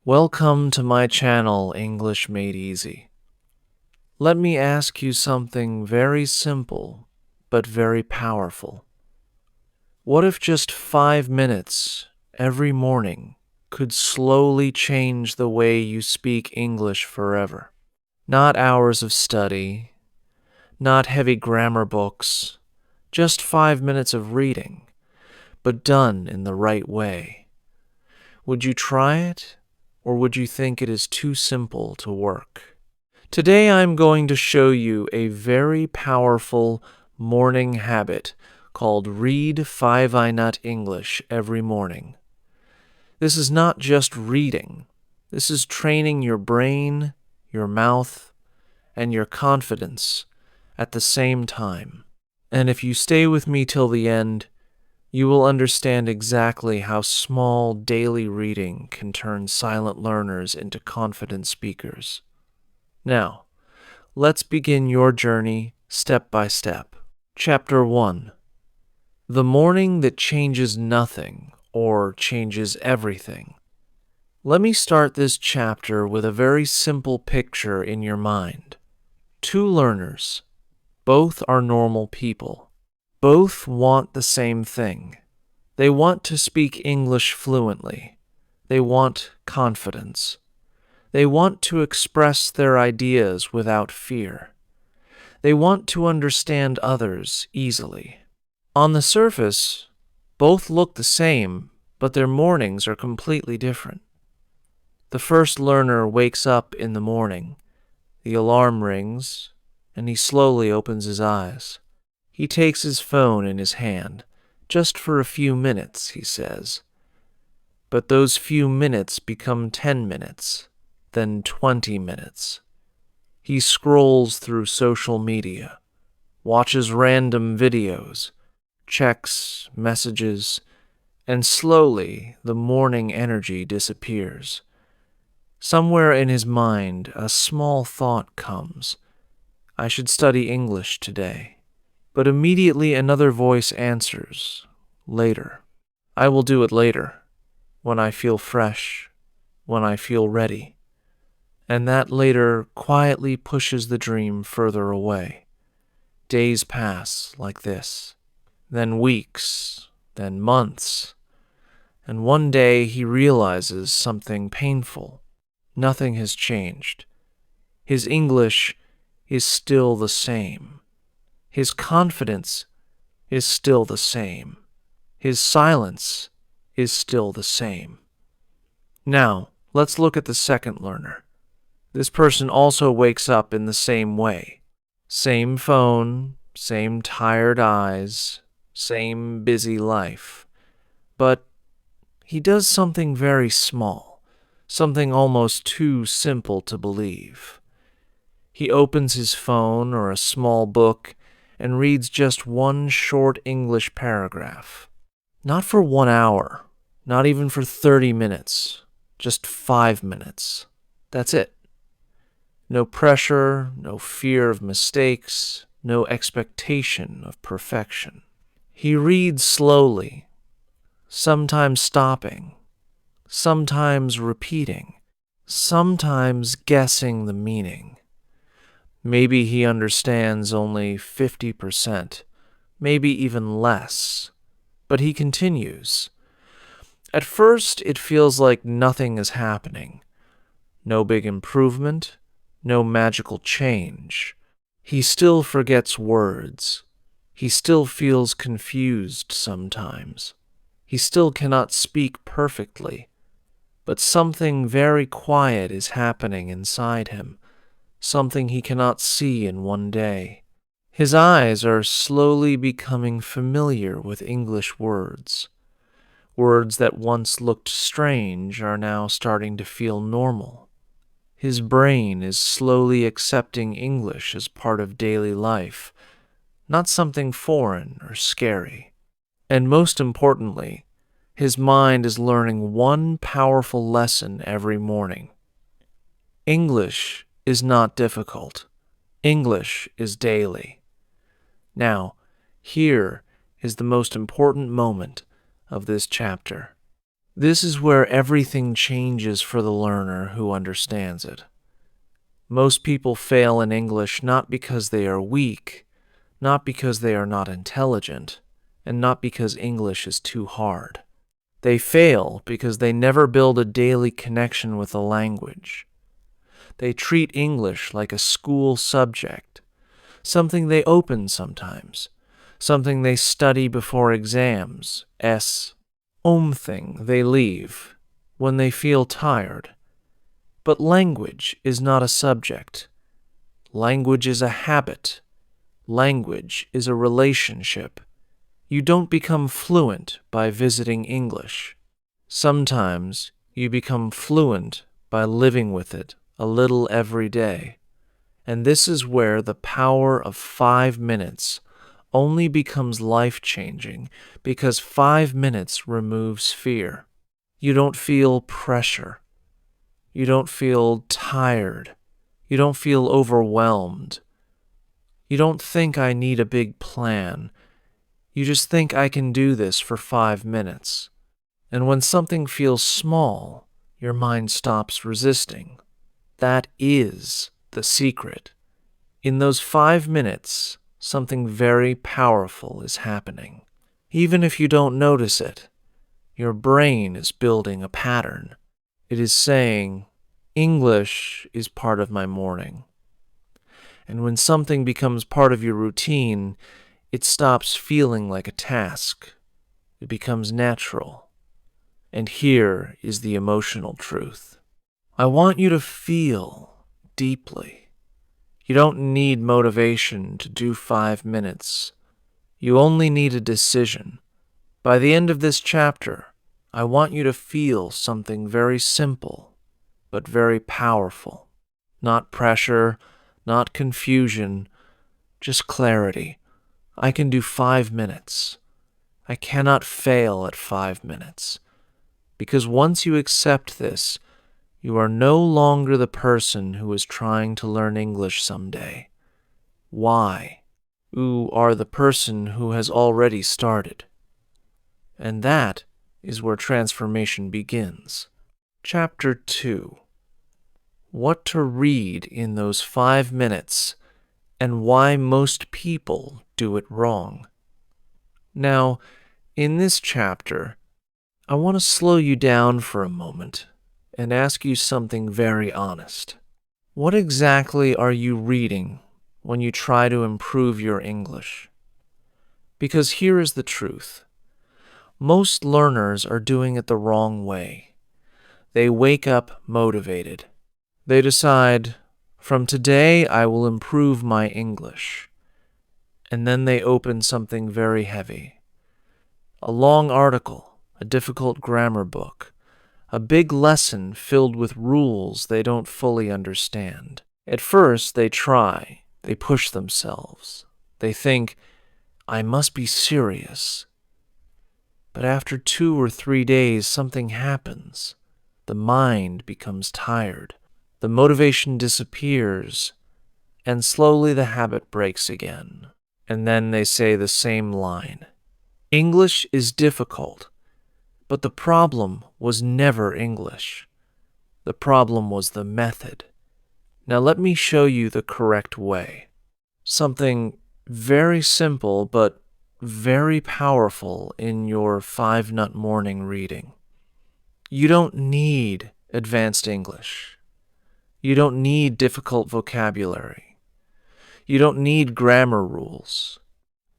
Welcome to my channel, English Made Easy. Let me ask you something very simple, but very powerful. What if just 5 minutes every morning could slowly change the way you speak English forever? Not hours of study, not heavy grammar books, just 5 minutes of reading, but done in the right way. Would you try it, or would you think it is too simple to work? Today I'm going to show you a very powerful morning habit called Read 5 I Nut English every morning. This is not just reading. This is training your brain, your mouth, and your confidence at the same time. And if you stay with me till the end, you will understand exactly how small daily reading can turn silent learners into confident speakers. Now, let's begin your journey step by step. Chapter 1. The morning that changes nothing or changes everything. Let me start this chapter with a very simple picture in your mind. Two learners. Both are normal people. Both want the same thing. They want to speak English fluently. They want confidence. They want to express their ideas without fear. They want to understand others easily. On the surface, both look the same, but their mornings are completely different. The first learner wakes up in the morning. The alarm rings, and he slowly opens his eyes. He takes his phone in his hand. Just for a few minutes, he says. But those few minutes become 10 minutes, then 20 minutes. He scrolls through social media, watches random videos, checks messages, and slowly the morning energy disappears. Somewhere in his mind, a small thought comes. I should study English today. But immediately another voice answers, later. I will do it later, when I feel fresh, when I feel ready. And that later quietly pushes the dream further away. Days pass like this, then weeks, then months, and one day he realizes something painful. Nothing has changed. His English is still the same. His confidence is still the same. His silence is still the same. Now, let's look at the second learner. This person also wakes up in the same way. Same phone, same tired eyes, same busy life. But he does something very small, something almost too simple to believe. He opens his phone or a small book and reads just one short English paragraph. Not for 1 hour, not even for 30 minutes, just 5 minutes. That's it. No pressure, no fear of mistakes, no expectation of perfection. He reads slowly, sometimes stopping, sometimes repeating, sometimes guessing the meaning. Maybe he understands only 50%, maybe even less, but he continues. At first, it feels like nothing is happening. No big improvement, no magical change. He still forgets words. He still feels confused sometimes. He still cannot speak perfectly, but something very quiet is happening inside him. Something he cannot see in one day. His eyes are slowly becoming familiar with English words. Words that once looked strange are now starting to feel normal. His brain is slowly accepting English as part of daily life, not something foreign or scary. And most importantly, his mind is learning one powerful lesson every morning. English is not difficult. English is daily. Now, here is the most important moment of this chapter. This is where everything changes for the learner who understands it. Most people fail in English not because they are weak, not because they are not intelligent, and not because English is too hard. They fail because they never build a daily connection with the language. They treat English like a school subject, something they open sometimes, something they study before exams, thing they leave when they feel tired. But language is not a subject. Language is a habit. Language is a relationship. You don't become fluent by visiting English. Sometimes you become fluent by living with it a little every day. And this is where the power of 5 minutes only becomes life-changing because 5 minutes removes fear. You don't feel pressure. You don't feel tired. You don't feel overwhelmed. You don't think I need a big plan. You just think I can do this for 5 minutes. And when something feels small, your mind stops resisting. That is the secret. In those 5 minutes, something very powerful is happening. Even if you don't notice it, your brain is building a pattern. It is saying, English is part of my morning. And when something becomes part of your routine, it stops feeling like a task. It becomes natural. And here is the emotional truth. I want you to feel deeply. You don't need motivation to do 5 minutes. You only need a decision. By the end of this chapter, I want you to feel something very simple, but very powerful. Not pressure, not confusion, just clarity. I can do 5 minutes. I cannot fail at 5 minutes. Because once you accept this, you are no longer the person who is trying to learn English someday. Why? You are the person who has already started. And that is where transformation begins. Chapter 2. What to read in those 5 minutes and why most people do it wrong. Now, in this chapter, I want to slow you down for a moment and ask you something very honest. What exactly are you reading when you try to improve your English? Because here is the truth. Most learners are doing it the wrong way. They wake up motivated. They decide, from today I will improve my English. And then they open something very heavy. A long article, a difficult grammar book, a big lesson filled with rules they don't fully understand. At first, they try, they push themselves. They think, I must be serious. But after 2 or 3 days, something happens. The mind becomes tired. The motivation disappears, and slowly the habit breaks again. And then they say the same line. English is difficult. But the problem was never English. The problem was the method. Now let me show you the correct way. Something very simple but very powerful in your 5-nut morning reading. You don't need advanced English. You don't need difficult vocabulary. You don't need grammar rules.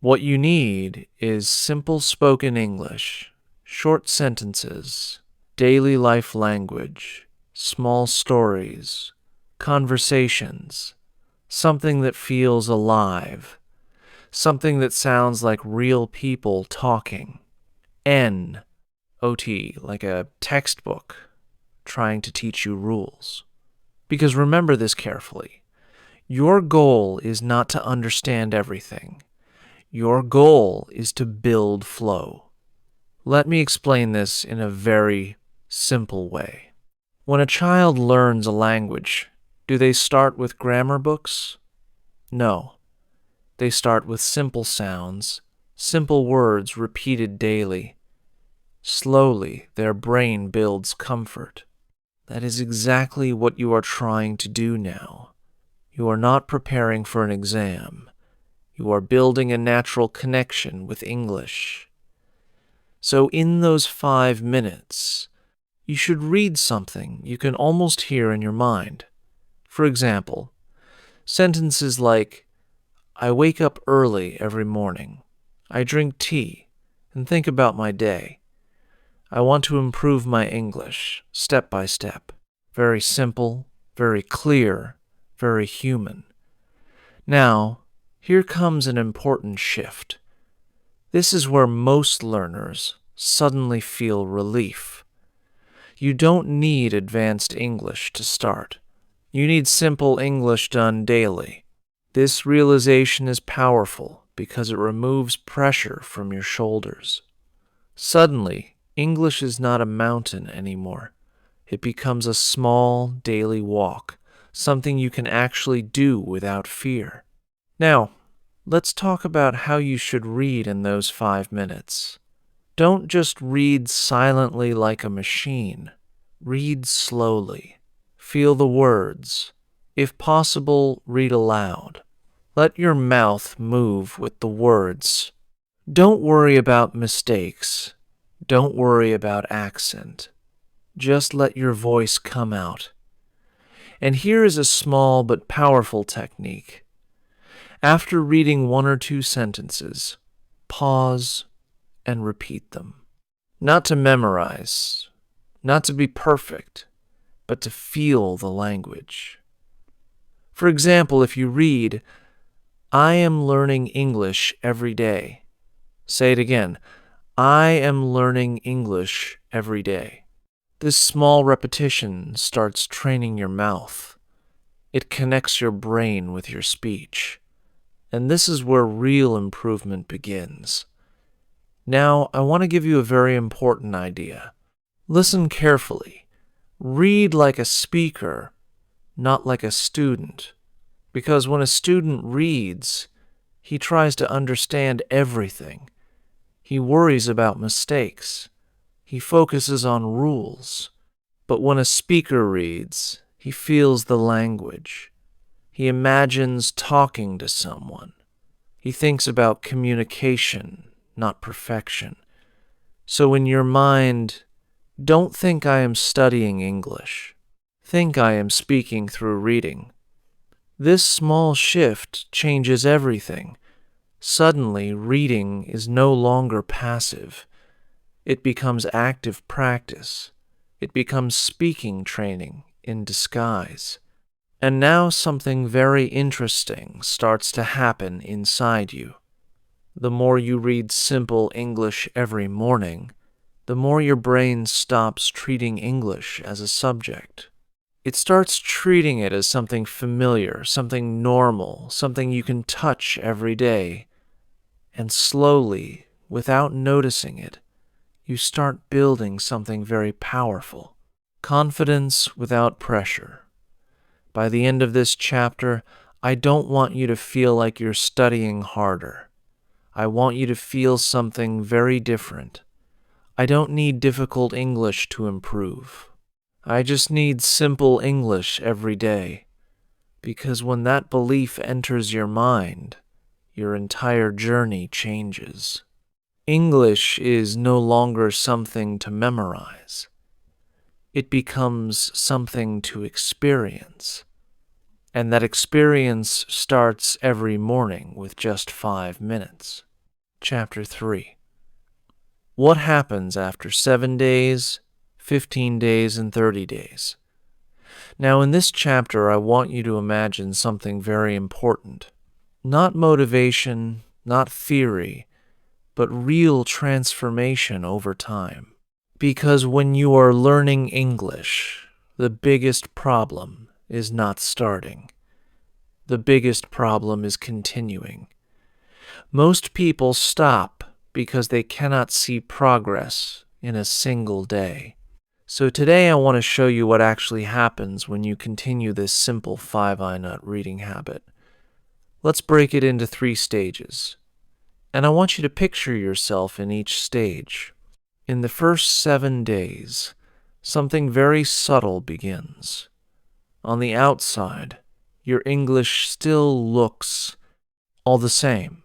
What you need is simple spoken English. Short sentences, daily life language, small stories, conversations, something that feels alive, something that sounds like real people talking. N-O-T, like a textbook trying to teach you rules. Because remember this carefully. Your goal is not to understand everything. Your goal is to build flow. Let me explain this in a very simple way. When a child learns a language, do they start with grammar books? No. They start with simple sounds, simple words repeated daily. Slowly, their brain builds comfort. That is exactly what you are trying to do now. You are not preparing for an exam. You are building a natural connection with English. So in those 5 minutes, you should read something you can almost hear in your mind. For example, sentences like, I wake up early every morning. I drink tea and think about my day. I want to improve my English, step by step. Very simple, very clear, very human. Now, here comes an important shift. This is where most learners suddenly feel relief. You don't need advanced English to start. You need simple English done daily. This realization is powerful because it removes pressure from your shoulders. Suddenly, English is not a mountain anymore. It becomes a small daily walk, something you can actually do without fear. Now, let's talk about how you should read in those 5 minutes. Don't just read silently like a machine. Read slowly. Feel the words. If possible, read aloud. Let your mouth move with the words. Don't worry about mistakes. Don't worry about accent. Just let your voice come out. And here is a small but powerful technique. After reading 1 or 2 sentences, pause and repeat them. Not to memorize, not to be perfect, but to feel the language. For example, if you read, I am learning English every day. Say it again. I am learning English every day. This small repetition starts training your mouth. It connects your brain with your speech. And this is where real improvement begins. Now, I want to give you a very important idea. Listen carefully. Read like a speaker, not like a student. Because when a student reads, he tries to understand everything. He worries about mistakes. He focuses on rules. But when a speaker reads, he feels the language. He imagines talking to someone. He thinks about communication, not perfection. So in your mind, don't think I am studying English. Think I am speaking through reading. This small shift changes everything. Suddenly, reading is no longer passive. It becomes active practice. It becomes speaking training in disguise. And now something very interesting starts to happen inside you. The more you read simple English every morning, the more your brain stops treating English as a subject. It starts treating it as something familiar, something normal, something you can touch every day. And slowly, without noticing it, you start building something very powerful. Confidence without pressure. By the end of this chapter, I don't want you to feel like you're studying harder. I want you to feel something very different. I don't need difficult English to improve. I just need simple English every day. Because when that belief enters your mind, your entire journey changes. English is no longer something to memorize. It becomes something to experience. And that experience starts every morning with just 5 minutes. Chapter 3. What happens after 7 days, 15 days, and 30 days? Now, in this chapter, I want you to imagine something very important. Not motivation, not theory, but real transformation over time. Because when you are learning English, the biggest problem is not starting. The biggest problem is continuing. Most people stop because they cannot see progress in a single day. So today I want to show you what actually happens when you continue this simple 5 nut reading habit. Let's break it into 3 stages. And I want you to picture yourself in each stage. In the first 7 days, something very subtle begins. On the outside, your English still looks all the same.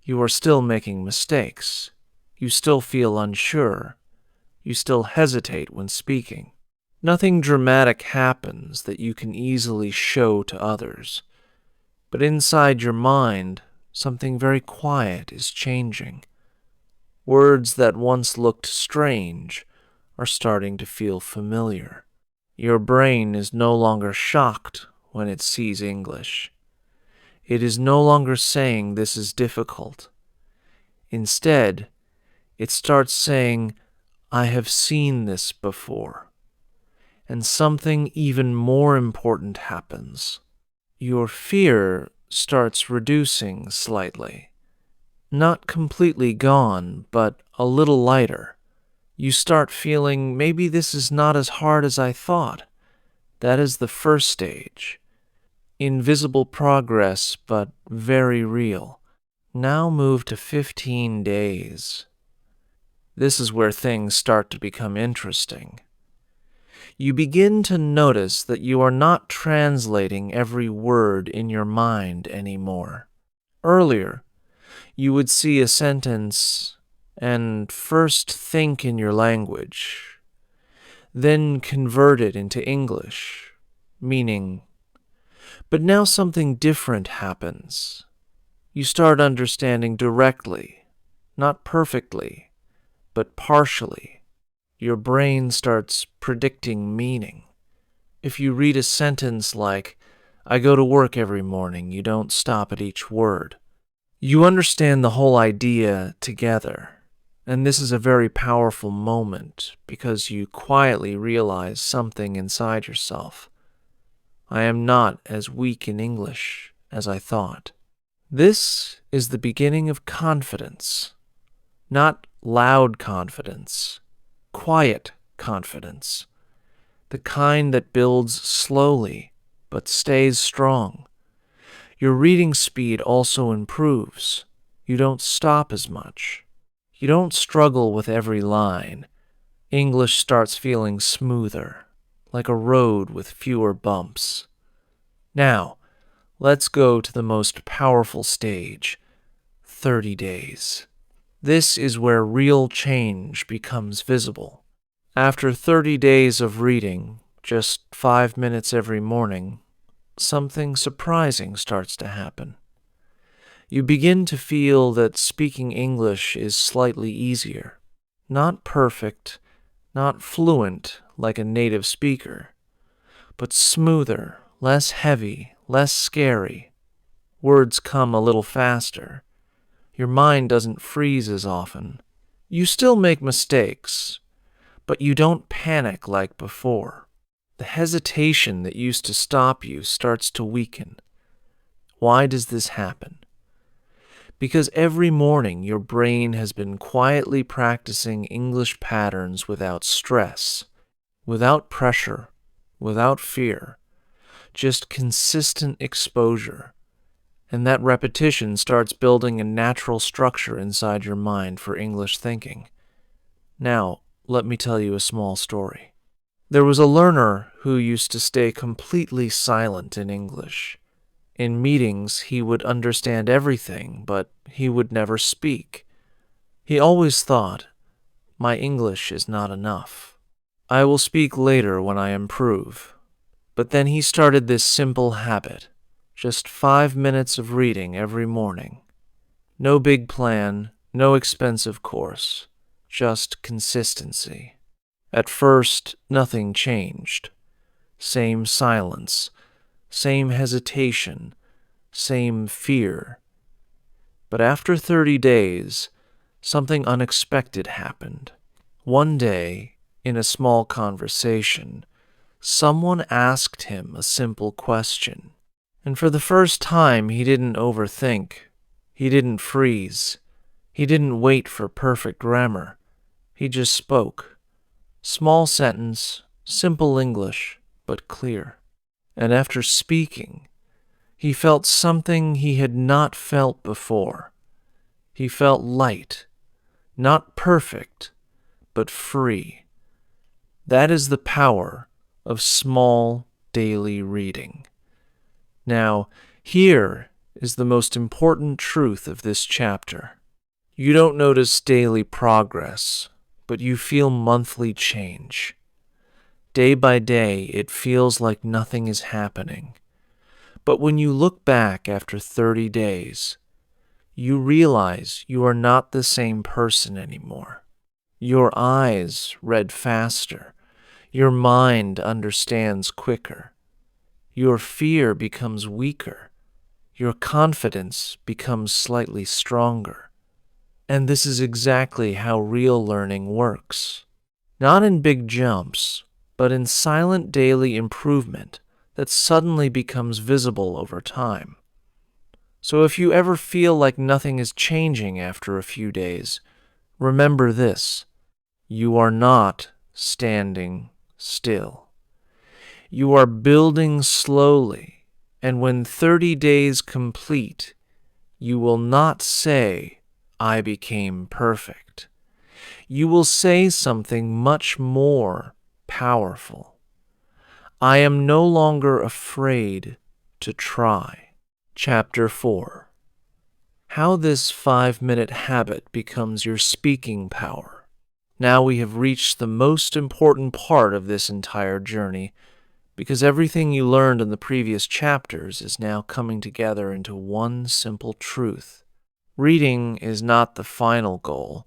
You are still making mistakes. You still feel unsure. You still hesitate when speaking. Nothing dramatic happens that you can easily show to others. But inside your mind, something very quiet is changing. Words that once looked strange are starting to feel familiar. Your brain is no longer shocked when it sees English. It is no longer saying this is difficult. Instead, it starts saying, I have seen this before. And something even more important happens. Your fear starts reducing slightly. Not completely gone, but a little lighter. You start feeling maybe this is not as hard as I thought. That is the first stage. Invisible progress, but very real. Now move to 15 days. This is where things start to become interesting. You begin to notice that you are not translating every word in your mind anymore. Earlier, you would see a sentence and first think in your language, then convert it into English, meaning. But now something different happens. You start understanding directly, not perfectly, but partially. Your brain starts predicting meaning. If you read a sentence like, I go to work every morning, you don't stop at each word. You understand the whole idea together. And this is a very powerful moment because you quietly realize something inside yourself. I am not as weak in English as I thought. This is the beginning of confidence. Not loud confidence, quiet confidence. The kind that builds slowly but stays strong. Your reading speed also improves. You don't stop as much. You don't struggle with every line. English starts feeling smoother, like a road with fewer bumps. Now, let's go to the most powerful stage, 30 days. This is where real change becomes visible. After 30 days of reading, just 5 minutes every morning, something surprising starts to happen. You begin to feel that speaking English is slightly easier. Not perfect, not fluent like a native speaker, but smoother, less heavy, less scary. Words come a little faster. Your mind doesn't freeze as often. You still make mistakes, but you don't panic like before. The hesitation that used to stop you starts to weaken. Why does this happen? Because every morning your brain has been quietly practicing English patterns without stress, without pressure, without fear, just consistent exposure. And that repetition starts building a natural structure inside your mind for English thinking. Now, let me tell you a small story. There was a learner who used to stay completely silent in English. In meetings, he would understand everything, but he would never speak. He always thought, my English is not enough. I will speak later when I improve. But then he started this simple habit. Just 5 minutes of reading every morning. No big plan, no expensive course, just consistency. At first, nothing changed. Same silence, same hesitation, same fear. But after 30 days, something unexpected happened. One day, in a small conversation, someone asked him a simple question. And for the first time, he didn't overthink. He didn't freeze. He didn't wait for perfect grammar. He just spoke. Small sentence, simple English, but clear. And after speaking, he felt something he had not felt before. He felt light. Not perfect, but free. That is the power of small daily reading. Now, here is the most important truth of this chapter. You don't notice daily progress, but you feel monthly change. Day by day, it feels like nothing is happening. But when you look back after 30 days, you realize you are not the same person anymore. Your eyes read faster. Your mind understands quicker. Your fear becomes weaker. Your confidence becomes slightly stronger. And this is exactly how real learning works. Not in big jumps, but in silent daily improvement that suddenly becomes visible over time. So if you ever feel like nothing is changing after a few days, remember this: you are not standing still. You are building slowly, and when 30 days complete, you will not say, "I became perfect." You will say something much more powerful. "I am no longer afraid to try." Chapter 4. How this 5-minute habit becomes your speaking power. Now we have reached the most important part of this entire journey, because everything you learned in the previous chapters is now coming together into one simple truth. Reading is not the final goal.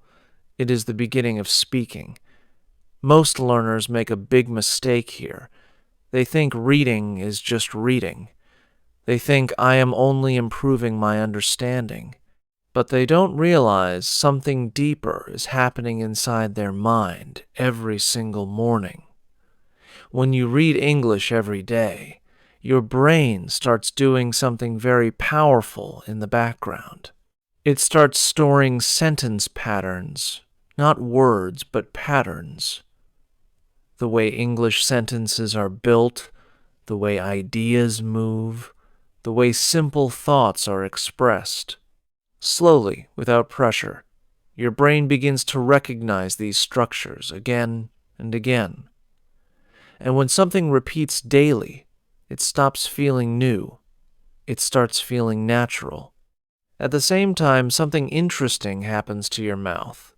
It is the beginning of speaking. Most learners make a big mistake here. They think reading is just reading. They think I am only improving my understanding. But they don't realize something deeper is happening inside their mind every single morning. When you read English every day, your brain starts doing something very powerful in the background. It starts storing sentence patterns, not words, but patterns. The way English sentences are built, the way ideas move, the way simple thoughts are expressed. Slowly, without pressure, your brain begins to recognize these structures again and again. And when something repeats daily, it stops feeling new. It starts feeling natural. At the same time, something interesting happens to your mouth.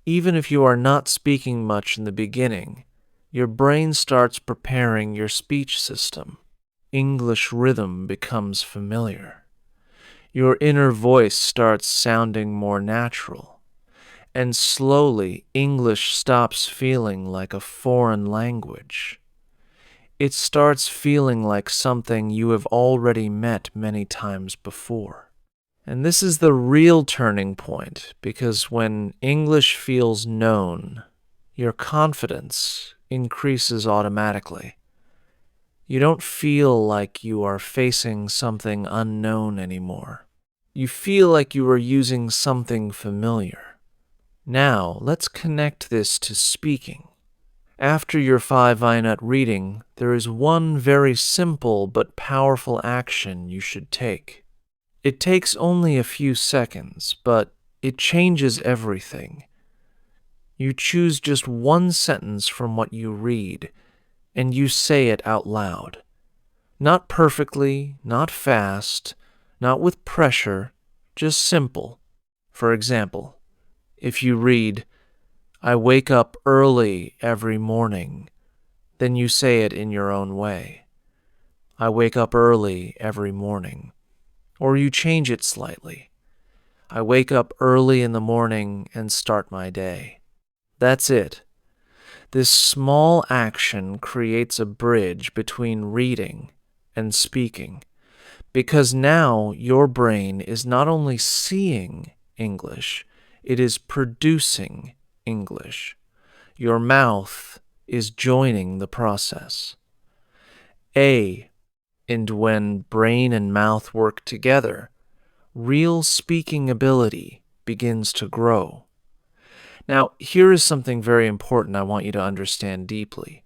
Even if you are not speaking much in the beginning, your brain starts preparing your speech system. English rhythm becomes familiar. Your inner voice starts sounding more natural. And slowly, English stops feeling like a foreign language. It starts feeling like something you have already met many times before. And this is the real turning point, because when English feels known, your confidence increases automatically. You don't feel like you are facing something unknown anymore. You feel like you are using something familiar. Now, let's connect this to speaking. After your 5-minute reading, there is one very simple but powerful action you should take. It takes only a few seconds, but it changes everything. You choose just one sentence from what you read, and you say it out loud. Not perfectly, not fast, not with pressure, just simple. For example, if you read, "I wake up early every morning," then you say it in your own way. "I wake up early every morning." Or you change it slightly. "I wake up early in the morning and start my day." That's it. This small action creates a bridge between reading and speaking, because now your brain is not only seeing English, it is producing English. Your mouth is joining the process. And when brain and mouth work together, real speaking ability begins to grow. Now, here is something very important I want you to understand deeply.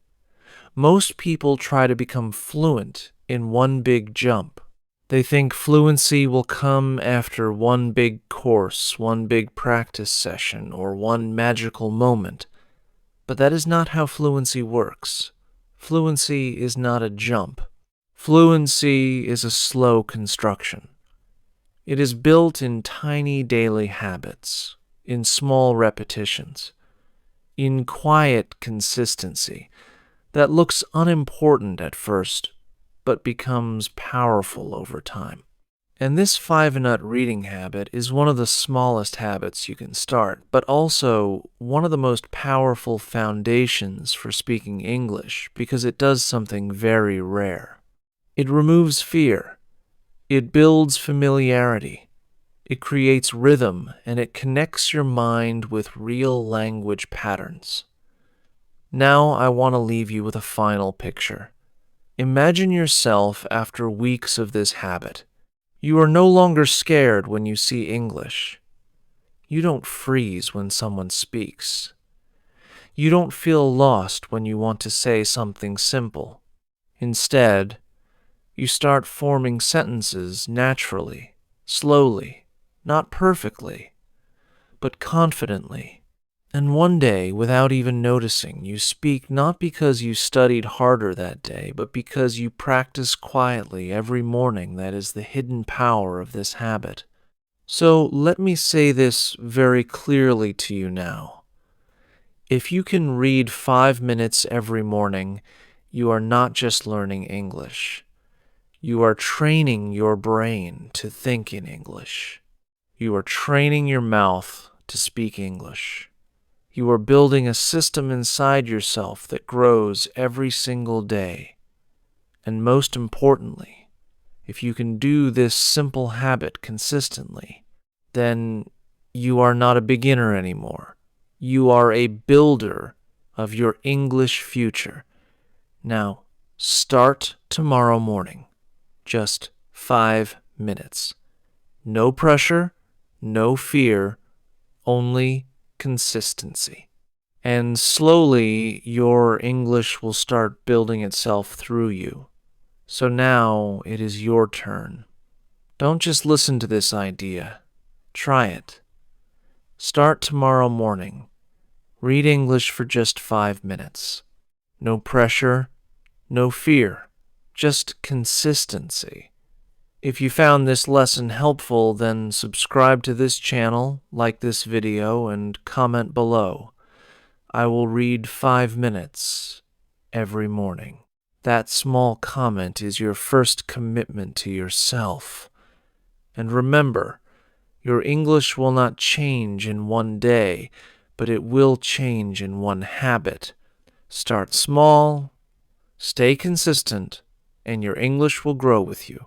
Most people try to become fluent in one big jump. They think fluency will come after one big course, one big practice session, or one magical moment. But that is not how fluency works. Fluency is not a jump. Fluency is a slow construction. It is built in tiny daily habits, in small repetitions, in quiet consistency that looks unimportant at first, but becomes powerful over time. And this 5-nut reading habit is one of the smallest habits you can start, but also one of the most powerful foundations for speaking English because it does something very rare. It removes fear. It builds familiarity. It creates rhythm, and it connects your mind with real language patterns. Now I want to leave you with a final picture. Imagine yourself after weeks of this habit. You are no longer scared when you see English. You don't freeze when someone speaks. You don't feel lost when you want to say something simple. Instead, you start forming sentences naturally, slowly, not perfectly, but confidently. And one day, without even noticing, you speak not because you studied harder that day, but because you practice quietly every morning. That is the hidden power of this habit. So let me say this very clearly to you now. If you can read 5 minutes every morning, you are not just learning English. You are training your brain to think in English. You are training your mouth to speak English. You are building a system inside yourself that grows every single day. And most importantly, if you can do this simple habit consistently, then you are not a beginner anymore. You are a builder of your English future. Now, start tomorrow morning. Just 5 minutes. No pressure, no fear, only consistency. And slowly, your English will start building itself through you. So now it is your turn. Don't just listen to this idea. Try it. Start tomorrow morning. Read English for just 5 minutes. No pressure, no fear, just consistency. If you found this lesson helpful, then subscribe to this channel, like this video, and comment below. I will read 5 minutes every morning. That small comment is your first commitment to yourself. And remember, your English will not change in one day, but it will change in one habit. Start small, stay consistent, and your English will grow with you.